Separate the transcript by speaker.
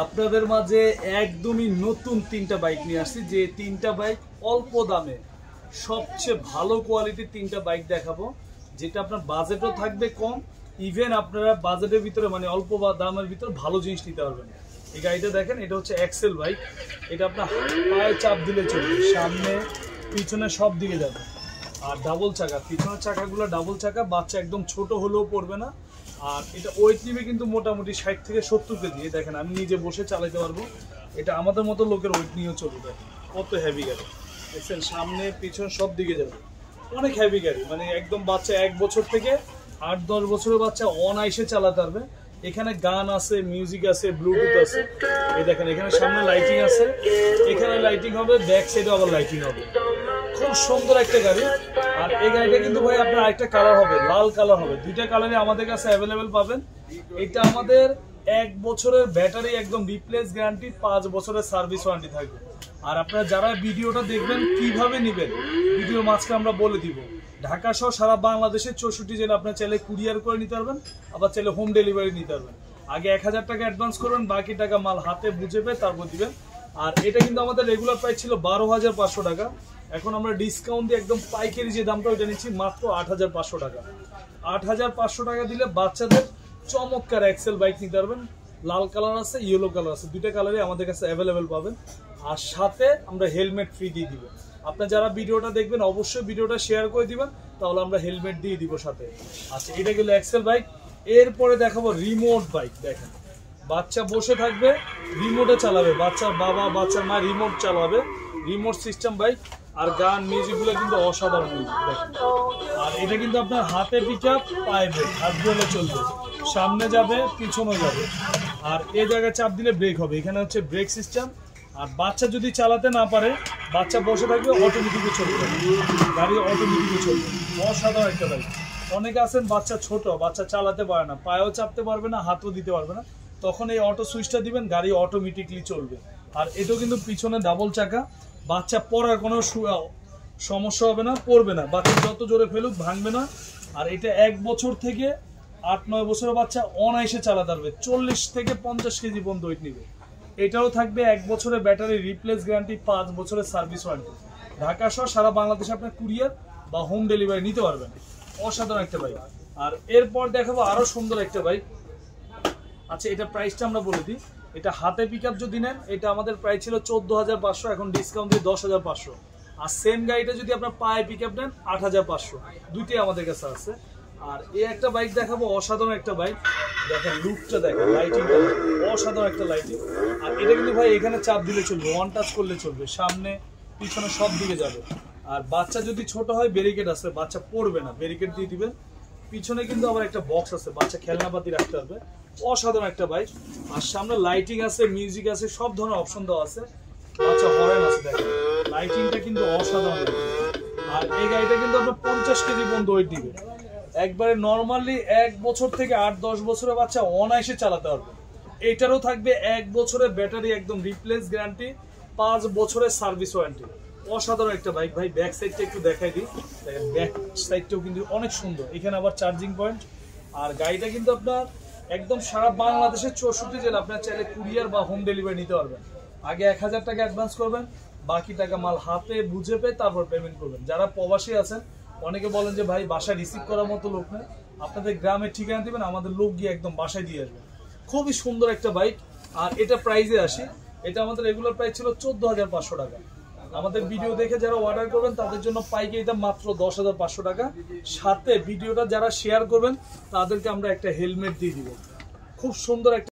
Speaker 1: আপনাদের মাঝে একদমই নতুন তিনটা বাইক নিয়ে আসছি, যে তিনটা বাইক অল্প দামে সবচেয়ে ভালো কোয়ালিটির তিনটা বাইক দেখাবো, যেটা আপনার বাজেটও থাকবে কম, ইভেন আপনারা বাজেটের ভিতরে মানে অল্প দামের ভিতরে ভালো জিনিস নিতে পারবেন। এই গাড়িটা দেখেন, এটা হচ্ছে এক্সেল বাইক। এটা আপনার পায়ে চাপ দিলে চলবে, সামনে পিছনে সব দিকে যাবে। আর ডাবল চাকা, পিছনের চাকাগুলো ডাবল চাকা, বাচ্চা একদম ছোট হলেও পড়বে না। আর এটা ওয়েট নিবে কিন্তু মোটামুটি 60 থেকে 70 কেজি। দেখেন আমি নিজে বসে চালাতে পারবো, এটা আমাদের মতো লোকের ওয়েট নিয়েও চলবে। কত হেভি গাড়ি দেখছেন, সামনে পিছনে সব দিকে যাবে, অনেক হেভি গাড়ি। মানে একদম বাচ্চা 1 বছর থেকে 8-10 বছরের বাচ্চা অনায়াসে চালাতে পারবে। এখানে গান আছে, মিউজিক আছে, ব্লুটুথ আছে। এই দেখেন এখানে সামনে লাইটিং আছে, এখানে লাইটিং হবে, ব্যাক সাইডে আবার লাইটিং হবে। খুব সুন্দর একটা গাড়ি। আর এই গাড়িটা কিন্তু ভাই আপনার আরেকটা কালার হবে, লাল কালার হবে। দুইটা কালারই আমাদের কাছে অ্যাভেলেবেল পাবেন। এটা আমাদের 1 বছরের ব্যাটারি একদম রিপ্লেস গ্যারান্টি, 5 বছরের সার্ভিস ওয়ারেন্টি থাকবে। আর আপনারা যারা ভিডিওটা দেখবেন কিভাবে নেবেন, ভিডিও মাঝখানে আমরা বলে দিব। ঢাকা সহ সারা বাংলাদেশের 64 জেলা আপনার চাইলে কুরিয়ার করে নিতে পারবেন, আবার চাইলে হোম ডেলিভারি নিতে পারবেন। আগে 1000 টাকা অ্যাডভান্স করবেন, বাকি টাকা মাল হাতে বুঝে পেয়ে তারপর দিবেন। আর এটা কিন্তু আমাদের রেগুলার প্রাইস ছিল 12,500 টাকা। এখন আমরা ডিসকাউন্ট দিয়ে একদম পাইকারি যে দামটা ওইটা নিচ্ছি মাত্র 8,500 টাকা। 8,500 টাকা দিলে বাচ্চাদের চমৎকার এক্সেল বাইক নিতে পারবেন। লাল কালার আছে, ইয়েলো কালার আছে, দুইটা কালারই আমাদের কাছে অ্যাভেলেবেল পাবেন। আর সাথে আমরা হেলমেট ফ্রি দিয়ে দিব। আপনার যারা ভিডিওটা দেখবেন অবশ্যই ভিডিওটা শেয়ার করে দিবেন, তাহলে আমরা হেলমেট দিয়ে দিব সাথে। আচ্ছা, এটা গেল এক্সেল বাইক। এরপরে দেখাবো রিমোট বাইক। দেখেন বাচ্চা বসে থাকবে, রিমোটে চালাবে, বাচ্চার বাবা বাচ্চার মা রিমোট চালাবে, রিমোট সিস্টেম বাইক। আর গান মিউজিকগুলো কিন্তু অসাধারণ মিউজিক দেখেন। আর এটা কিন্তু আপনার হাতে পিক আপ, পায়ে ব্রেক, হাত ধরে চলবে, সামনে যাবে পিছনে যাবে। আর এই জায়গায় চাপ দিলে ব্রেক হবে, এখানে হচ্ছে ব্রেক সিস্টেম। আর বাচ্চা যদি চালাতে না পারে, বাচ্চা বসে থাকবে, অটোমেটিকে চলবে, গাড়ি অটোমেটিকে চলবে। অসাধারণ একটা বাইক। অনেকে আছেন বাচ্চা ছোট, বাচ্চা চালাতে পারে না, পায়েও চাপতে পারবে না, হাতও দিতে পারবে না, তখন এই অটো সুইচটা দিবেন, গাড়ি অটোমেটিকলি চলবে। আর এটাও কিন্তু পিছনে ডাবল চাকা, বাচ্চা পড়ার কোনো সমস্যা হবে না, পড়বে না, বাচ্চা যত জোরে ফেলুক ভাঙবে না। আর এটা 1 বছর থেকে 8-9 বছরের বাচ্চা অনায়াসে চালাতে পারবে, 40 থেকে 50 কেজি পর্যন্ত ওয়েট নিবে। এটাও থাকবে 1 বছরের ব্যাটারি রিপ্লেস গ্যারান্টি, 5 বছরের সার্ভিস ওয়ারেন্টি। ঢাকা সহ সারা বাংলাদেশে আপনার কুরিয়ার বা হোম ডেলিভারি নিতে পারবেন। অসাধারণ একটা বাইক। আর এরপর দেখাবো আরো সুন্দর একটা বাইক। আচ্ছা, এটা প্রাইসটা আমরা বলে দিই। এটা হাতে পিক আপ যদি নেন, এটা আমাদের প্রাইস ছিল 14,500, এখন ডিসকাউন্ট দিয়ে 10,500। আর সেম গাড়িটা যদি আপনার পায়ে পিক আপ নেন 8,500। দুইটাই আমাদের কাছে আছে। আর এই একটা বাইক দেখাবো, অসাধারণ একটা বাইক। দেখেন লুকটা দেখেন, লাইটিংটা অসাধারণ একটা লাইটিং। আর এটা কিন্তু ভাই এখানে চাপ দিলে চলবে, ওয়ান টাচ করলে চলবে, সামনে পিছনে সব দিকে যাবে। আর বাচ্চা যদি ছোট হয় ব্যারিকেড আছে, বাচ্চা পড়বে না, ব্যারিকেড দিয়ে দিবেন। পিছনে কিন্তু আবার একটা বক্স আছে, বাচ্চা খেলনাপাতি রাখতে হবে। অসাধারণ একটা বাইক। আর সামনে লাইটিং আছে, মিউজিক আছে, সব ধরনের অপশন দেওয়া আছে, বাচ্চা হরেন আছে। দেখেন লাইটিংটা কিন্তু অসাধারণ। আর এই গাড়িটা কিন্তু আপনার 50 কেজি পর্যন্ত ওয়েট দিবে। একবারে নর্মালি 1 বছর থেকে 8-10 বছরের বাচ্চা অনায়াসে চালাতে পারবে। এটারও থাকবে 1 বছরের ব্যাটারি একদম রিপ্লেস গ্যারান্টি, 5 বছরের সার্ভিস ওয়ারেন্টি। অসাধারণ একটা বাইক। ভাই ব্যাক সাইডটা একটু দেখাই দিই। দেখেন ব্যাক সাইডটাও কিন্তু অনেক সুন্দর, এখানে আবার চার্জিং পয়েন্ট। আর গাড়িটা কিন্তু আপনার একদম সারা বাংলাদেশের 64 জেলা আপনার চাইলে কুরিয়ার বা হোম ডেলিভারি নিতে পারবেন। আগে 1000 টাকা অ্যাডভান্স করবেন, বাকি টাকা মাল হাতে বুঝে পেয়ে তারপর পেমেন্ট করবেন। যারা প্রবাসী আছেন, অনেকে বলেন যে ভাই বাসায় রিসিভ করার মতো লোক নেই, আপনাদের গ্রামের ঠিকানা দিবেন, আমাদের লোক গিয়ে একদম বাসায় দিয়ে আসবে। খুবই সুন্দর একটা বাইক। আর এটা প্রাইসে আসি, এটা আমাদের রেগুলার প্রাইস ছিল 14,500 টাকা। আমাদের ভিডিও দেখে যারা অর্ডার করবেন তাদের জন্য পাইকারি দাম মাত্র 10,500 টাকা। সাথে ভিডিওটা যারা শেয়ার করবেন তাদেরকে আমরা একটা হেলমেট দিয়ে দিব। খুব সুন্দর একটা